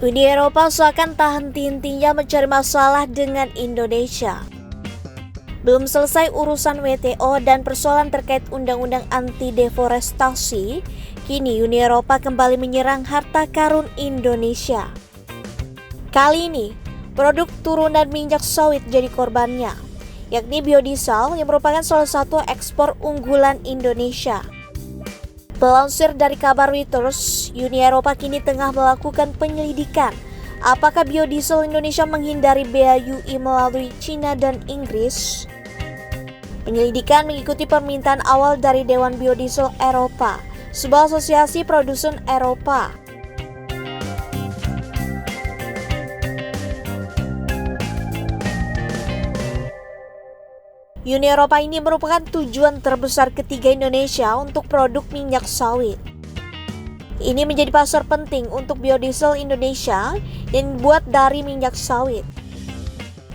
Uni Eropa seakan tak henti-hentinya mencari masalah dengan Indonesia. Belum selesai urusan WTO dan persoalan terkait undang-undang anti-deforestasi, kini Uni Eropa kembali menyerang harta karun Indonesia. Kali ini, produk turunan minyak sawit jadi korbannya, yakni biodiesel yang merupakan salah satu ekspor unggulan Indonesia. Pelansir dari kabar Reuters, Uni Eropa kini tengah melakukan penyelidikan apakah biodiesel Indonesia menghindari bea UI melalui Cina dan Inggris. Penyelidikan mengikuti permintaan awal dari Dewan Biodiesel Eropa, sebuah asosiasi produsen Eropa. Uni Eropa ini merupakan tujuan terbesar ketiga Indonesia untuk produk minyak sawit. Ini menjadi pasar penting untuk biodiesel Indonesia yang dibuat dari minyak sawit.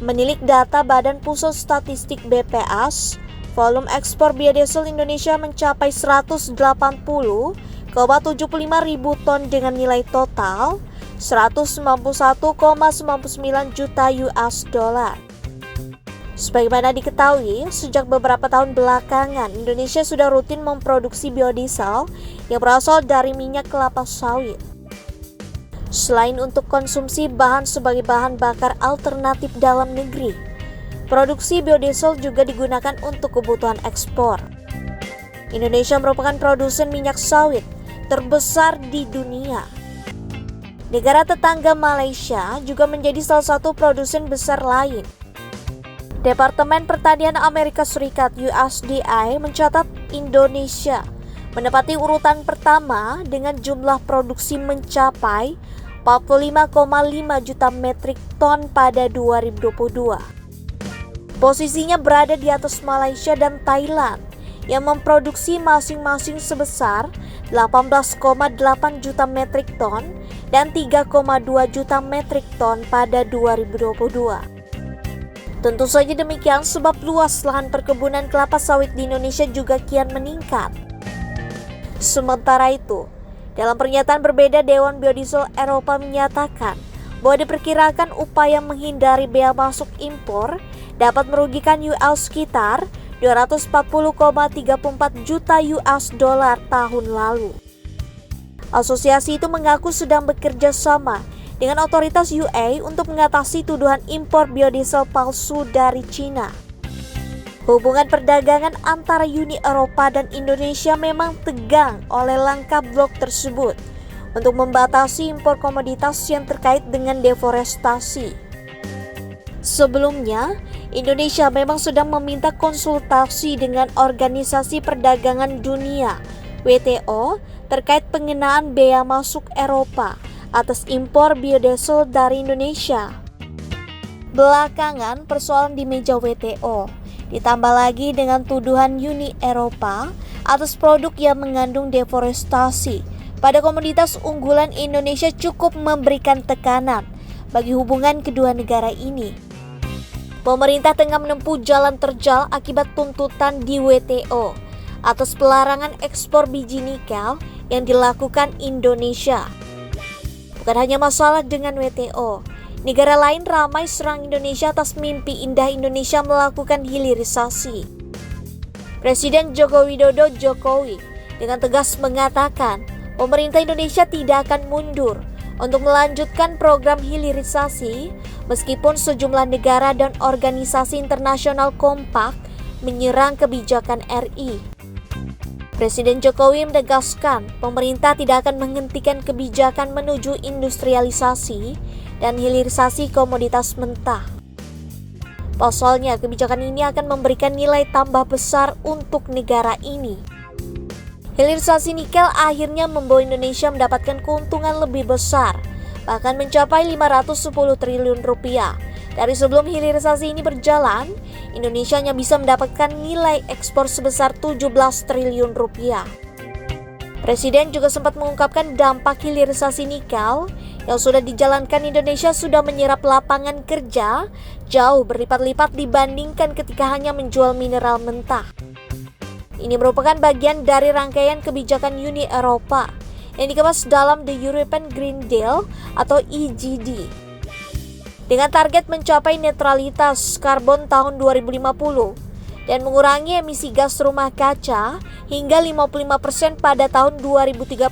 Menilik data Badan Pusat Statistik BPS, volume ekspor biodiesel Indonesia mencapai 180,75 ribu ton dengan nilai total 191,99 juta US dollar. Sebagaimana diketahui, sejak beberapa tahun belakangan, Indonesia sudah rutin memproduksi biodiesel yang berasal dari minyak kelapa sawit. Selain untuk konsumsi bahan sebagai bahan bakar alternatif dalam negeri, produksi biodiesel juga digunakan untuk kebutuhan ekspor. Indonesia merupakan produsen minyak sawit terbesar di dunia. Negara tetangga Malaysia juga menjadi salah satu produsen besar lain. Departemen Pertanian Amerika Serikat USDA mencatat Indonesia menempati urutan pertama dengan jumlah produksi mencapai 45,5 juta metrik ton pada 2022. Posisinya berada di atas Malaysia dan Thailand yang memproduksi masing-masing sebesar 18,8 juta metrik ton dan 3,2 juta metrik ton pada 2022. Tentu saja demikian sebab luas lahan perkebunan kelapa sawit di Indonesia juga kian meningkat. Sementara itu, dalam pernyataan berbeda Dewan Biodiesel Eropa menyatakan bahwa diperkirakan upaya menghindari bea masuk impor dapat merugikan US sekitar 240,34 juta US dollar tahun lalu. Asosiasi itu mengaku sedang bekerja sama dengan otoritas UA untuk mengatasi tuduhan impor biodiesel palsu dari Cina. Hubungan perdagangan antara Uni Eropa dan Indonesia memang tegang oleh langkah blok tersebut untuk membatasi impor komoditas yang terkait dengan deforestasi. Sebelumnya, Indonesia memang sedang meminta konsultasi dengan Organisasi Perdagangan Dunia (WTO) terkait pengenaan bea masuk Eropa atas impor biodiesel dari Indonesia. Belakangan persoalan di meja WTO ditambah lagi dengan tuduhan Uni Eropa atas produk yang mengandung deforestasi pada komoditas unggulan Indonesia cukup memberikan tekanan bagi hubungan kedua negara ini. Pemerintah tengah menempuh jalan terjal akibat tuntutan di WTO atas pelarangan ekspor biji nikel yang dilakukan Indonesia. Bukan hanya masalah dengan WTO, negara lain ramai serang Indonesia atas mimpi indah Indonesia melakukan hilirisasi. Presiden Joko Widodo dengan tegas mengatakan pemerintah Indonesia tidak akan mundur untuk melanjutkan program hilirisasi meskipun sejumlah negara dan organisasi internasional kompak menyerang kebijakan RI. Presiden Jokowi menegaskan pemerintah tidak akan menghentikan kebijakan menuju industrialisasi dan hilirisasi komoditas mentah. Pasalnya, kebijakan ini akan memberikan nilai tambah besar untuk negara ini. Hilirisasi nikel akhirnya membawa Indonesia mendapatkan keuntungan lebih besar, bahkan mencapai 510 triliun rupiah. Dari sebelum hilirisasi ini berjalan, Indonesia hanya bisa mendapatkan nilai ekspor sebesar 17 triliun rupiah. Presiden juga sempat mengungkapkan dampak hilirisasi nikel yang sudah dijalankan Indonesia sudah menyerap lapangan kerja jauh berlipat-lipat dibandingkan ketika hanya menjual mineral mentah. Ini merupakan bagian dari rangkaian kebijakan Uni Eropa yang dikemas dalam The European Green Deal atau EGD. Dengan target mencapai netralitas karbon tahun 2050 dan mengurangi emisi gas rumah kaca hingga 55% pada tahun 2030.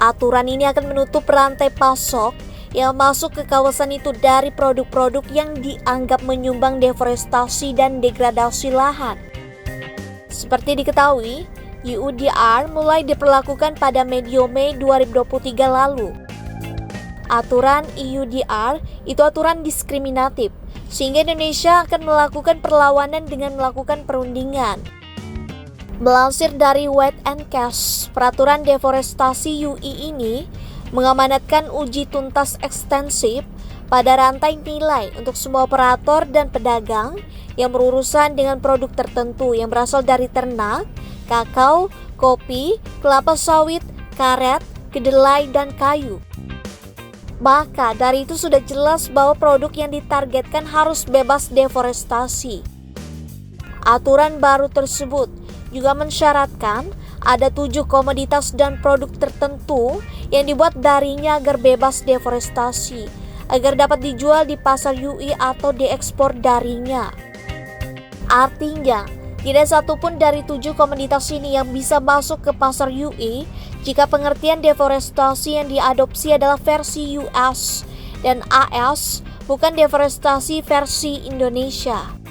Aturan ini akan menutup rantai pasok yang masuk ke kawasan itu dari produk-produk yang dianggap menyumbang deforestasi dan degradasi lahan. Seperti diketahui, EUDR mulai diberlakukan pada medio Mei 2023 lalu. Aturan EUDR itu aturan diskriminatif, sehingga Indonesia akan melakukan perlawanan dengan melakukan perundingan. Melansir dari White and Cash, peraturan deforestasi UI ini mengamanatkan uji tuntas ekstensif pada rantai nilai untuk semua operator dan pedagang yang berurusan dengan produk tertentu yang berasal dari ternak, kakao, kopi, kelapa sawit, karet, kedelai, dan kayu. Maka dari itu sudah jelas bahwa produk yang ditargetkan harus bebas deforestasi. Aturan baru tersebut juga mensyaratkan ada 7 komoditas dan produk tertentu yang dibuat darinya agar bebas deforestasi, agar dapat dijual di pasar UI atau diekspor darinya. Artinya, tidak satupun dari 7 komoditas ini yang bisa masuk ke pasar UI jika pengertian deforestasi yang diadopsi adalah versi US dan AS, bukan deforestasi versi Indonesia.